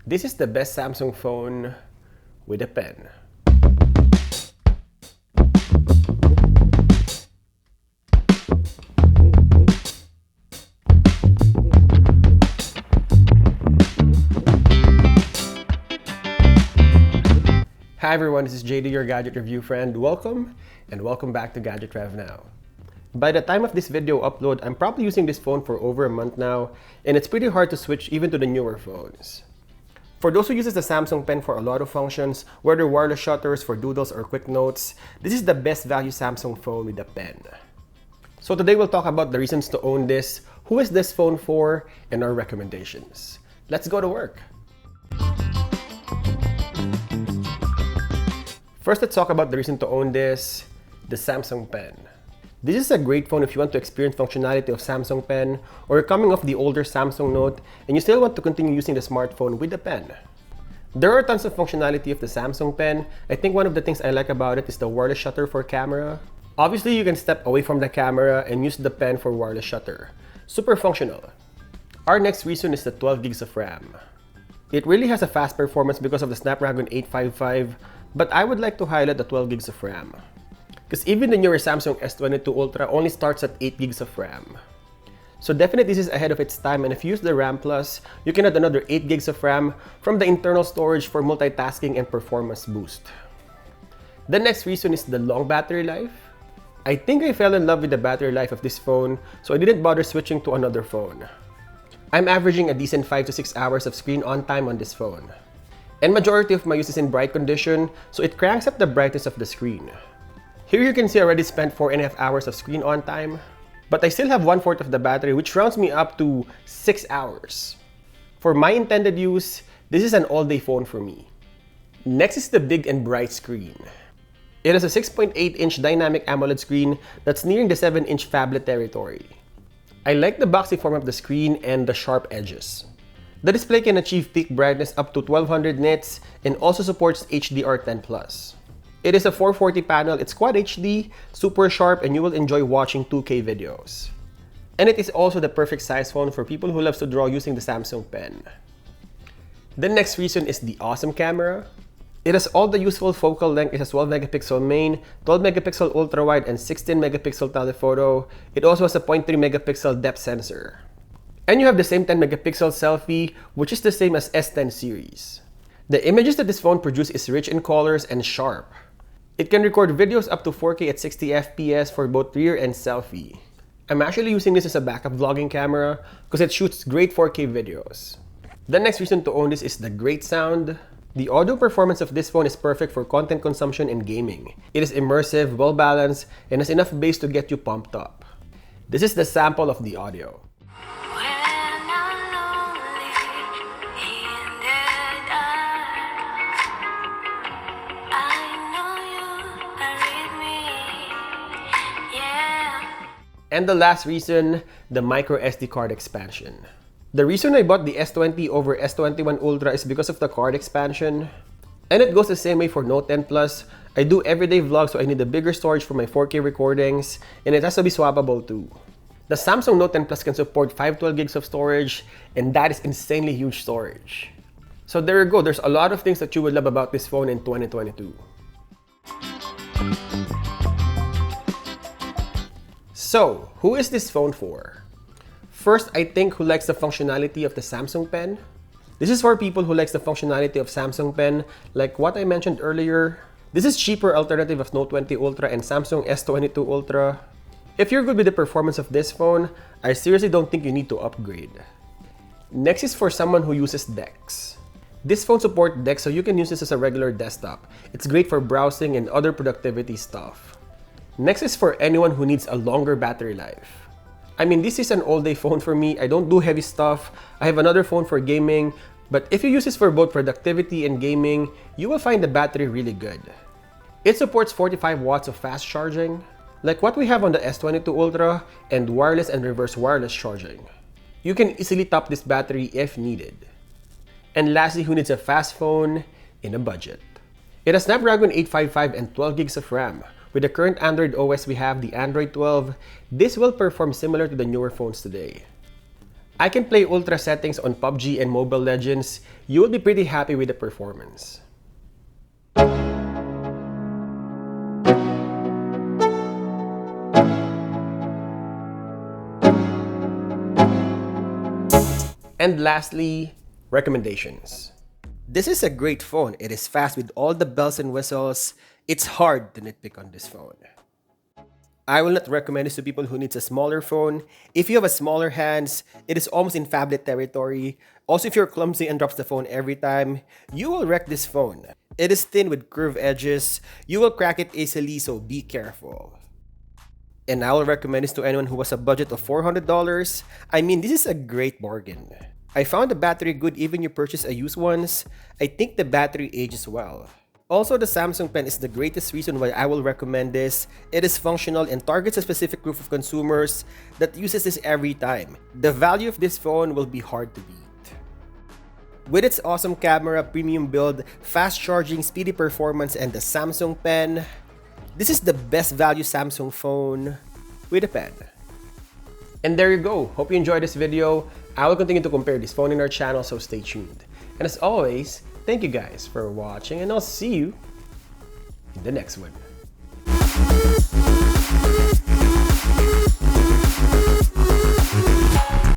This is the best Samsung phone with a pen. Hi everyone, this is JD, your gadget review friend. Welcome back to GadgetRevNow. By the time of this video upload, I'm probably using this phone for over a month now, and it's pretty hard to switch even to the newer phones. For those who uses the Samsung Pen for a lot of functions, whether wireless shutters for doodles or quick notes, this is the best value Samsung phone with a pen. So today we'll talk about the reasons to own this, who is this phone for, and our recommendations. Let's go to work. First, let's talk about the reason to own this, the Samsung Pen. This is a great phone if you want to experience functionality of Samsung Pen, or you're coming off the older Samsung Note and you still want to continue using the smartphone with the pen. There are tons of functionality of the Samsung Pen. I think one of the things I like about it is the wireless shutter for camera. Obviously, you can step away from the camera and use the pen for wireless shutter. Super functional. Our next reason is the 12 gigs of RAM. It really has a fast performance because of the Snapdragon 855, but I would like to highlight the 12 gigs of RAM. Because even the newer Samsung S22 Ultra only starts at 8 gigs of RAM. So definitely this is ahead of its time, and if you use the RAM Plus, you can add another 8 gigs of RAM from the internal storage for multitasking and performance boost. The next reason is the long battery life. I think I fell in love with the battery life of this phone, so I didn't bother switching to another phone. I'm averaging a decent 5 to 6 hours of screen on time on this phone. And majority of my use is in bright condition, so it cranks up the brightness of the screen. Here you can see I already spent 4.5 hours of screen on time, but I still have 1/4 of the battery, which rounds me up to 6 hours. For my intended use, this is an all-day phone for me. Next is the big and bright screen. It has a 6.8-inch dynamic AMOLED screen that's nearing the 7-inch phablet territory. I like the boxy form of the screen and the sharp edges. The display can achieve peak brightness up to 1200 nits and also supports HDR10+. It is a 440 panel, it's Quad HD, super sharp, and you will enjoy watching 2K videos. And it is also the perfect size phone for people who love to draw using the Samsung Pen. The next reason is the awesome camera. It has all the useful focal length. It has 12 megapixel main, 12 megapixel ultra wide, and 16 megapixel telephoto. It also has a 0.3 megapixel depth sensor. And you have the same 10 megapixel selfie, which is the same as S10 series. The images that this phone produces is rich in colors and sharp. It can record videos up to 4K at 60 FPS for both rear and selfie. I'm actually using this as a backup vlogging camera because it shoots great 4K videos. The next reason to own this is the great sound. The audio performance of this phone is perfect for content consumption and gaming. It is immersive, well balanced, and has enough bass to get you pumped up. This is the sample of the audio. And the last reason, the micro SD card expansion. The reason I bought the S20 over S21 Ultra is because of the card expansion. And it goes the same way for Note 10 Plus. I do everyday vlogs, so I need a bigger storage for my 4K recordings, and it has to be swappable too. The Samsung Note 10 Plus can support 512 gigs of storage, and that is insanely huge storage. So there you go, there's a lot of things that you would love about this phone in 2022. So, who is this phone for? First, I think who likes the functionality of the Samsung Pen. This is for people who likes the functionality of Samsung Pen, like what I mentioned earlier. This is cheaper alternative of Note 20 Ultra and Samsung S22 Ultra. If you're good with the performance of this phone, I seriously don't think you need to upgrade. Next is for someone who uses DeX. This phone supports DeX, so you can use this as a regular desktop. It's great for browsing and other productivity stuff. Next is for anyone who needs a longer battery life. I mean, this is an all-day phone for me. I don't do heavy stuff. I have another phone for gaming, but if you use this for both productivity and gaming, you will find the battery really good. It supports 45 watts of fast charging, like what we have on the S22 Ultra, and wireless and reverse wireless charging. You can easily top this battery if needed. And lastly, who needs a fast phone in a budget? It has Snapdragon 855 and 12 gigs of RAM. With the current Android OS we have, the Android 12, this will perform similar to the newer phones today. I can play ultra settings on PUBG and Mobile Legends. You will be pretty happy with the performance. And lastly, recommendations. This is a great phone. It is fast with all the bells and whistles. It's hard to nitpick on this phone. I will not recommend this to people who needs a smaller phone. If you have a smaller hands, it is almost in phablet territory. Also, if you're clumsy and drops the phone every time, you will wreck this phone. It is thin with curved edges. You will crack it easily, so be careful. And I will recommend this to anyone who has a budget of $400. I mean, this is a great bargain. I found the battery good even you purchase a used ones. I think the battery ages well. Also, the Samsung Pen is the greatest reason why I will recommend this. It is functional and targets a specific group of consumers that uses this every time. The value of this phone will be hard to beat. With its awesome camera, premium build, fast charging, speedy performance, and the Samsung Pen, this is the best value Samsung phone with a pen. And there you go. Hope you enjoyed this video. I will continue to compare this phone in our channel, so stay tuned. And as always, thank you guys for watching, and I'll see you in the next one.